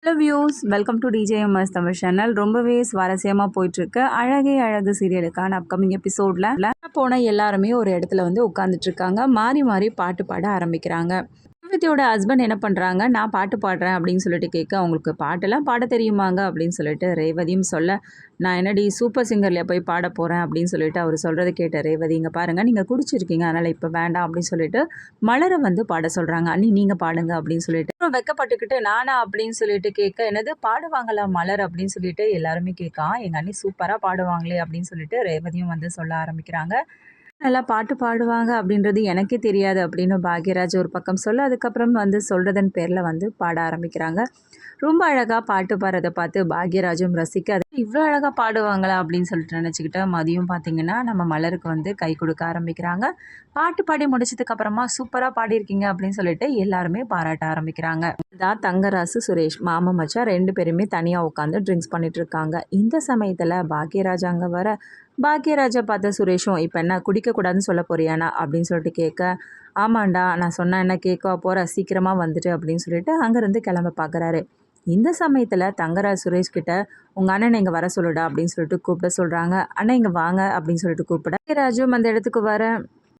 Hello views, welcome to TJMS Tamil channel. ரொம்பவே சுவாரஸ்யமாக போயிட்டுருக்கு அழகே அழகு சீரியலுக்கான அப்கமிங் எபிசோடில் போன எல்லாருமே ஒரு இடத்துல வந்து உட்காந்துட்டு இருக்காங்க. மாறி மாறி பாட்டு பாட ஆரம்பிக்கிறாங்க. ரேவதியோட ஹஸ்பண்ட் என்ன பண்ணுறாங்க, நான் பாட்டு பாடுறேன் அப்படின்னு சொல்லிட்டு கேட்க, அவங்களுக்கு பாட்டெல்லாம் பாட தெரியுமாங்க அப்படின்னு சொல்லிட்டு ரேவதியும் சொல்ல, நான் என்னடி சூப்பர் சிங்கரில் போய் பாட போகிறேன் அப்படின்னு சொல்லிட்டு அவர் சொல்கிறத கேட்ட ரேவதி, இங்கே பாருங்கள் நீங்கள் குடிச்சிருக்கீங்க அதனால் இப்போ வேண்டாம் அப்படின்னு சொல்லிட்டு மலரை வந்து பாட சொல்கிறாங்க. அண்ணி நீங்கள் பாடுங்க அப்படின்னு சொல்லிட்டு அப்புறம் வெக்கப்பட்டுக்கிட்டு நானா அப்படின்னு சொல்லிட்டு கேட்க, என்னது பாடுவாங்களா மலர் அப்படின்னு சொல்லிட்டு எல்லாருமே கேட்கான். எங்கள் அண்ணி சூப்பராக பாடுவாங்களே அப்படின்னு சொல்லிட்டு ரேவதியும் வந்து சொல்ல ஆரம்பிக்கிறாங்க. நல்லா பாட்டு பாடுவாங்க அப்படின்றது எனக்கே தெரியாது அப்படின்னு பாக்யராஜ் ஒரு பக்கம் சொல்ல, அதுக்கப்புறம் வந்து சொல்கிறதன் பேரில் வந்து பாட ஆரம்பிக்கிறாங்க. ரொம்ப அழகாக பாட்டு பாடுறதை பார்த்து பாக்யராஜும் ரசிக்க, அது இவ்வளோ அழகாக பாடுவாங்களா அப்படின்னு சொல்லிட்டு நினச்சிக்கிட்டு மதியம் பார்த்திங்கன்னா நம்ம மலருக்கு வந்து கை கொடுக்க ஆரம்பிக்கிறாங்க. பாட்டு பாடி முடிச்சதுக்கப்புறமா சூப்பராக பாடியிருக்கீங்க அப்படின்னு சொல்லிட்டு எல்லாருமே பாராட்ட ஆரம்பிக்கிறாங்க. இதான் தங்கராசு சுரேஷ் மாமா மச்சான் 2 பேருமே தனியாக உட்காந்து ட்ரிங்க்ஸ் பண்ணிட்டு இருக்காங்க. இந்த சமயத்தில் பாக்யராஜ் அங்கே வர, பாக்யராஜை பார்த்த சுரேஷும், இப்போ என்ன குடிக்கக்கூடாதுன்னு சொல்ல போறியானா அப்படின்னு சொல்லிட்டு கேட்க, ஆமாண்டா நான் சொன்ன என்ன கேட்க போகிற, சீக்கிரமாக வந்துட்டு அப்படின்னு சொல்லிட்டு அங்கேருந்து கிளம்ப பார்க்குறாரு. இந்த சமயத்தில் தங்கராஜ் சுரேஷ் கிட்ட, உங்கள் அண்ணனை இங்கே வர சொல்லுடா அப்படின்னு சொல்லிட்டு கூப்பிட சொல்கிறாங்க. அண்ணன் இங்கே வாங்க அப்படின்னு சொல்லிட்டு கூப்பிட, பாக்யராஜும் அந்த இடத்துக்கு வர,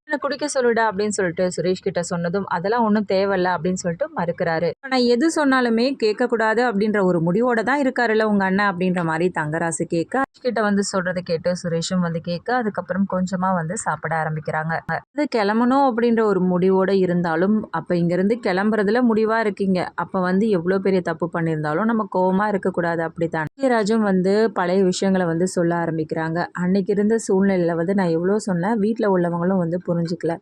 என்ன குடிக்க சொல்லுடா அப்படின்னு சொல்லிட்டு சுரேஷ் கிட்ட சொன்னதும், அதெல்லாம் ஒன்றும் தேவையில்ல அப்படின்னு சொல்லிட்டு மறுக்கிறாரு. ஆனால் எது சொன்னாலுமே கேட்கக்கூடாது அப்படின்ற ஒரு முடிவோட தான் இருக்காருல்ல உங்கள் அண்ணன் அப்படின்ற மாதிரி தங்கராசு கேட்க, கிட்ட வந்து சொல்கிறத கேட்டு சுரேஷும் வந்து கேட்க, அதுக்கப்புறம் கொஞ்சமாக வந்து சாப்பிட ஆரம்பிக்கிறாங்க. அது கிளம்பணும் அப்படின்ற ஒரு முடிவோடு இருந்தாலும், அப்போ இங்கேருந்து கிளம்புறதுல முடிவாக இருக்கீங்க, அப்போ வந்து எவ்வளோ பெரிய தப்பு பண்ணியிருந்தாலும் நம்ம கோவமாக இருக்கக்கூடாது அப்படித்தான். ராஜும் வந்து பழைய விஷயங்களை வந்து சொல்ல ஆரம்பிக்கிறாங்க. அன்னைக்கு இருந்த சூழ்நிலையில் வந்து நான் எவ்வளோ சொன்னேன், வீட்டில் உள்ளவங்களும் வந்து புரிஞ்சிக்கல.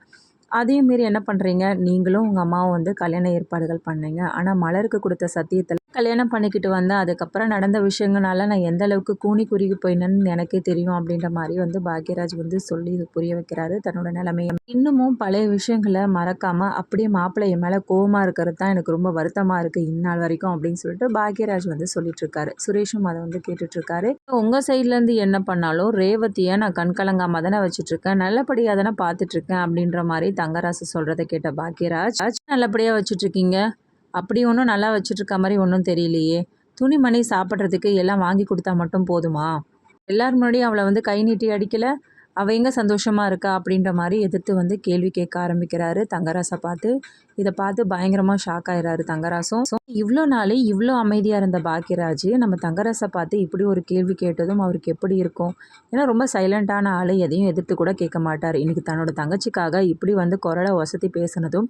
அதையும் மீறி என்ன பண்ணுறீங்க, நீங்களும் உங்கள் அம்மாவும் வந்து கல்யாண ஏற்பாடுகள் பண்ணீங்க. ஆனால் மலருக்கு கொடுத்த சத்தியத்தில் கல்யாணம் பண்ணிக்கிட்டு வந்தேன். அதுக்கப்புறம் நடந்த விஷயங்களால நான் எந்த அளவுக்கு கூனி குறுகி போயினேன்னு எனக்கே தெரியும் அப்படின்ற மாதிரி வந்து பாக்யராஜ் வந்து சொல்லி புரிய வைக்கிறாரு தன்னோட நிலைமையை. இன்னமும் பழைய விஷயங்களை மறக்காமல் அப்படியே மாப்பிள்ளை என் மேலே கோவமாக இருக்கிறது தான் எனக்கு ரொம்ப வருத்தமாக இருக்குது இந்நாள் வரைக்கும் அப்படின்னு சொல்லிட்டு பாக்யராஜ் வந்து சொல்லிட்டு இருக்காரு. சுரேஷும் அதை வந்து கேட்டுட்ருக்காரு. உங்கள் சைட்லேருந்து என்ன பண்ணாலும் ரேவதியை நான் கண்கலங்காமல் தானே வச்சுட்ருக்கேன், நல்லபடியாக தானே பார்த்துட்ருக்கேன் அப்படின்ற மாதிரி தங்கராசு சொல்கிறத கேட்ட பாக்யராஜ், நல்லபடியாக வச்சுட்ருக்கீங்க, அப்படி ஒன்றும் நல்லா வச்சுட்ருக்க மாதிரி ஒன்றும் தெரியலையே, துணிமணி சாப்பிட்றதுக்கு எல்லாம் வாங்கி கொடுத்தா மட்டும் போதுமா, எல்லார் முன்னாடியும் அவளை வந்து கை நீட்டி அடிக்கலை, அவள் எங்கே சந்தோஷமாக இருக்கா அப்படின்ற மாதிரி எதிர்த்து வந்து கேள்வி கேட்க ஆரம்பிக்கிறாரு தங்கராசை பார்த்து. இதை பார்த்து பயங்கரமாக ஷாக் ஆகிறாரு தங்கராசும். இவ்வளோ நாள் இவ்வளோ அமைதியாக இருந்த பாக்யராஜ் நம்ம தங்கராசை பார்த்து இப்படி ஒரு கேள்வி கேட்டதும் அவருக்கு எப்படி இருக்கும், ஏன்னா ரொம்ப சைலண்ட்டான ஆள், எதையும் எதிர்த்து கூட கேட்க மாட்டார். இன்றைக்கி தன்னோட தங்கச்சிக்காக இப்படி வந்து குரலை வசதி பேசினதும்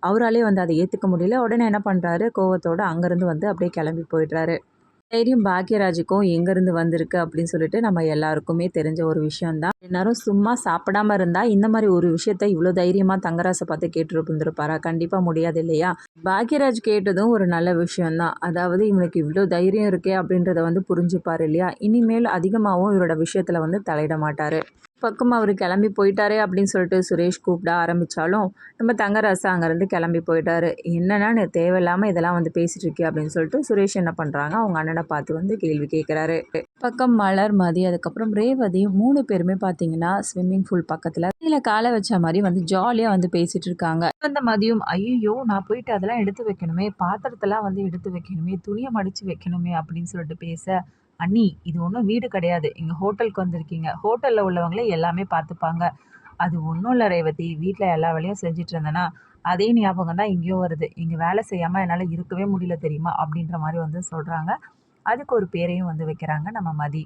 அவராலே வந்து அதை ஏற்றுக்க முடியல. உடனே என்ன பண்ணுறாரு, கோவத்தோடு அங்கேருந்து வந்து அப்படியே கிளம்பி போயிடுறாரு. தைரியம் பாக்யராஜுக்கும் எங்கேருந்து வந்திருக்கு அப்படின்னு சொல்லிட்டு நம்ம எல்லாருக்குமே தெரிஞ்ச ஒரு விஷயம்தான். எல்லாரும் சும்மா சாப்பிடாம இருந்தால் இந்த மாதிரி ஒரு விஷயத்த இவ்வளோ தைரியமாக தங்கராசை பார்த்து கேட்டுருந்துருப்பாரா, கண்டிப்பாக முடியாது இல்லையா. பாக்யராஜ் கேட்டதும் ஒரு நல்ல விஷயம்தான், அதாவது இவனுக்கு இவ்வளோ தைரியம் இருக்கே அப்படின்றத வந்து புரிஞ்சுப்பார் இல்லையா. இனிமேல் அதிகமாகவும் இவரோட விஷயத்தில் வந்து தலையிட மாட்டார். பக்கம் அவர் கிளம்பி போயிட்டாரே அப்படின்னு சொல்லிட்டு சுரேஷ் கூப்பிட ஆரம்பித்தாலும் நம்ம தங்கராசு அங்கேருந்து கிளம்பி போயிட்டாரு. என்னன்னா தேவையில்லாமல் இதெல்லாம் வந்து பேசிகிட்டு இருக்கே அப்படின்னு சொல்லிட்டு சுரேஷ் என்ன பண்ணுறாங்க, அவங்க அண்ணனை பார்த்து வந்து கேள்வி கேட்குறாரு. பக்கம் மலர், மதி, அதுக்கப்புறம் ரேவதி 3 பேருமே பார்த்தீங்கன்னா ஸ்விம்மிங் பூல் பக்கத்தில் இதில் காலை வச்ச மாதிரி வந்து ஜாலியாக வந்து பேசிகிட்டு இருக்காங்க. அந்த மதியம், ஐயோ நான் போயிட்டு அதெல்லாம் எடுத்து வைக்கணுமே, பாத்திரத்தெல்லாம் வந்து எடுத்து வைக்கணுமே, துணியை மடித்து வைக்கணுமே அப்படின்னு சொல்லிட்டு பேச, அண்ணி இது ஒன்றும் வீடு கிடையாது, இங்கே ஹோட்டலுக்கு வந்திருக்கீங்க, ஹோட்டலில் உள்ளவங்களே எல்லாமே பார்த்துப்பாங்க, அது ஒன்றும் இல்லை ரேவதி, வீட்டில் எல்லா வேலையும் செஞ்சுட்டு இருந்தேன்னா அதே ஞாபகம் தான் இங்கேயும் வருது, இங்கே வேலை செய்யாமல் என்னால் இருக்கவே முடியல தெரியுமா அப்படின்ற மாதிரி வந்து சொல்கிறாங்க. அதுக்கு ஒரு பேரையும் வந்து வைக்கிறாங்க நம்ம மதி.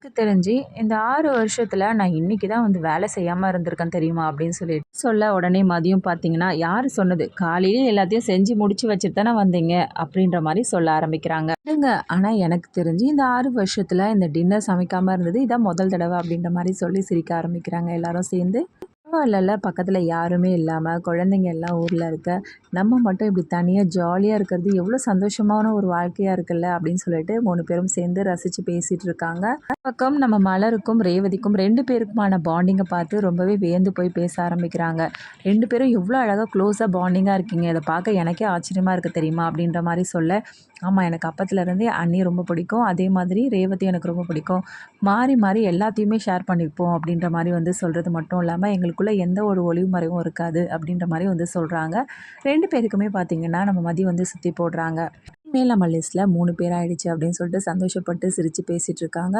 எனக்கு தெரிஞ்சு இந்த 6 வருஷத்தில் நான் இன்றைக்கி தான் வந்து வேலை செய்யாமல் இருந்திருக்கேன் தெரியுமா அப்படின்னு சொல்லிட்டு சொல்ல, உடனே மதியம் பார்த்தீங்கன்னா, யார் சொன்னது, காலையிலே எல்லாத்தையும் செஞ்சு முடிச்சு வச்சுட்டு தானே வந்தீங்க அப்படின்ற மாதிரி சொல்ல ஆரம்பிக்கிறாங்க. இல்லைங்க, ஆனால் எனக்கு தெரிஞ்சு இந்த 6 வருஷத்தில் இந்த டின்னர் சமைக்காமல் இருந்தது இதான் முதல் தடவை அப்படின்ற மாதிரி சொல்லி சிரிக்க ஆரம்பிக்கிறாங்க எல்லாரும் சேர்ந்து. பரவாயில்ல, பக்கத்தில் யாருமே இல்லாமல் குழந்தைங்க எல்லாம் ஊரில் இருக்க, நம்ம மட்டும் இப்படி தனியாக ஜாலியாக இருக்கிறது எவ்வளோ சந்தோஷமான ஒரு வாழ்க்கையாக இருக்குல்ல அப்படின்னு சொல்லிட்டு 3 பேரும் சேர்ந்து ரசித்து பேசிகிட்டு இருக்காங்க. பக்கம் நம்ம மலருக்கும் ரேவதிக்கும் 2 பேருக்குமான பாண்டிங்கை பார்த்து ரொம்பவே வியந்து போய் பேச ஆரம்பிக்கிறாங்க. 2 பேரும் எவ்வளோ அழகாக க்ளோஸாக பாண்டிங்காக இருக்கீங்க, இதை பார்க்க எனக்கே ஆச்சரியமாக இருக்குது தெரியுமா அப்படின்ற மாதிரி சொல்ல, ஆமாம் எனக்கு அப்பத்துலேருந்தே அண்ணி ரொம்ப பிடிக்கும், அதே மாதிரி ரேவதி எனக்கு ரொம்ப பிடிக்கும், மாறி மாறி எல்லாத்தையுமே ஷேர் பண்ணிப்போம் அப்படின்ற மாதிரி வந்து சொல்கிறது மட்டும் இல்லாமல் எங்களுக்குள்ளே எந்த ஒரு ஒளிவு மறைவும் இருக்காது அப்படின்ற மாதிரி வந்து சொல்கிறாங்க. 2 பேருக்குமே பார்த்திங்கன்னா நம்ம மதி வந்து சுற்றி போடுறாங்க. மேல் நம்ம லிஸ்ட்டில் 3 பேர் ஆயிடுச்சு அப்படின்னு சொல்லிட்டு சந்தோஷப்பட்டு சிரித்து பேசிகிட்டு இருக்காங்க.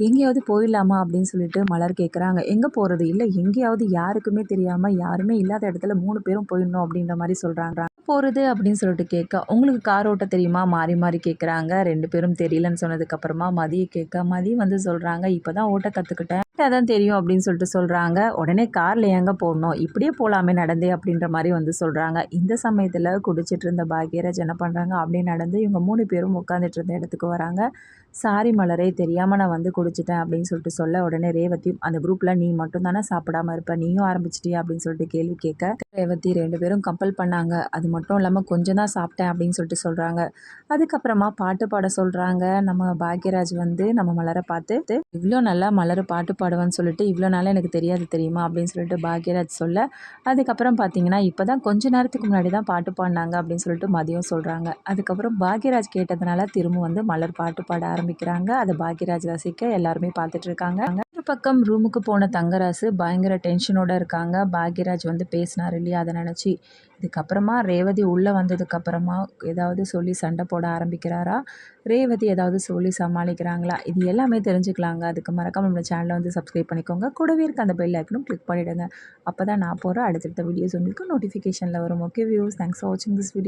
எங்கேயாவது போயிடலாமா அப்படின்னு சொல்லிட்டு மலர் கேட்குறாங்க. எங்கே போகிறது? இல்லை எங்கேயாவது யாருக்குமே தெரியாமல் யாருமே இல்லாத இடத்துல 3 பேரும் போயிடணும் அப்படின்ற மாதிரி சொல்கிறாங்க. போகிறது அப்படின்னு சொல்லிட்டு கேட்க, உங்களுக்கு கார் ஓட்ட தெரியுமா? மாறி மாறி கேட்குறாங்க. 2 பேரும் தெரியலன்னு சொன்னதுக்கப்புறமா மதிய கேட்க, மதி வந்து சொல்கிறாங்க, இப்போ தான் ஓட்ட கற்றுக்கிட்டேன், அதான் தெரியும் அப்படின்னு சொல்லிட்டு சொல்கிறாங்க. உடனே காரில் ஏங்க போடணும், இப்படியே போகலாமே நடந்தே அப்படின்ற மாதிரி வந்து சொல்கிறாங்க. இந்த சமயத்தில் குடிச்சிட்டு இருந்த பாக்யராஜ் என்ன பண்ணுறாங்க, அப்படியே நடந்து இவங்க 3 பேரும் உட்காந்துட்டு இருந்த இடத்துக்கு வராங்க. சாரி மலரே, தெரியாமல் நான் வந்து குடிச்சிட்டேன் அப்படின்னு சொல்லிட்டு சொல்ல, உடனே ரேவதியும் அந்த குரூப்பில் நீ மட்டும் தானே சாப்பிடாம இருப்ப, நீயும் ஆரம்பிச்சிட்டியா அப்படின்னு சொல்லிட்டு கேள்வி கேட்க, ரேவதி 2 பேரும் கம்பல் பண்ணாங்க, அது மட்டும் இல்லாமல் கொஞ்சம் தான் சாப்பிட்டேன் அப்படின்னு சொல்லிட்டு சொல்கிறாங்க. அதுக்கப்புறமா பாட்டு பாட சொல்கிறாங்க. நம்ம பாக்யராஜ் வந்து நம்ம மலரை பார்த்து, இவ்வளோ நல்லா மலர் பாட்டு பாடுவான்னு சொல்லிட்டு இவ்வளோ நாளாக எனக்கு தெரியாது தெரியுமா அப்படின்னு சொல்லிட்டு பாக்யராஜ் சொல்ல, அதுக்கப்புறம் பார்த்தீங்கன்னா இப்போ தான் கொஞ்ச நேரத்துக்கு முன்னாடி தான் பாட்டு பாடினாங்க அப்படின்னு சொல்லிட்டு மதியம் சொல்கிறாங்க. அதுக்கப்புறம் பாக்யராஜ் கேட்டதுனால திரும்ப வந்து மலர் பாட்டு பாட ஆரம்பிக்கிறாங்க. அதை பாக்யராஜ் ரசிக்க எல்லாருமே பார்த்துட்டு இருக்காங்க. ஒரு பக்கம் ரூமுக்கு போன தங்கராசு பயங்கர டென்ஷனோட இருக்காங்க. பாக்யராஜ் வந்து பேசினார் இல்லையா, அதை நினச்சி. இதுக்கப்புறமா ரேவதி உள்ளே வந்ததுக்கப்புறமா ஏதாவது சொல்லி சண்டை போட ஆரம்பிக்கிறாரா, ரேவதி ஏதாவது சொல்லி சமாளிக்கிறாங்களா, இது எல்லாமே தெரிஞ்சுக்கலாங்க. அதுக்கு மறக்காம நம்ம சேனலை வந்து சப்ஸ்கிரைப் பண்ணிக்கோங்க. கூடவே இருக்க அந்த பெல் ஐக்கனும் கிளிக் பண்ணிவிடுங்க. அப்போ தான் நான் போகிற அடுத்தடுத்த வீடியோஸ் உங்களுக்கு நோட்டிஃபிகேஷனில் வரும். ஓகே வியூஸ், தேங்க்ஸ் ஃபார் வாட்சிங் திஸ் வீடியோ.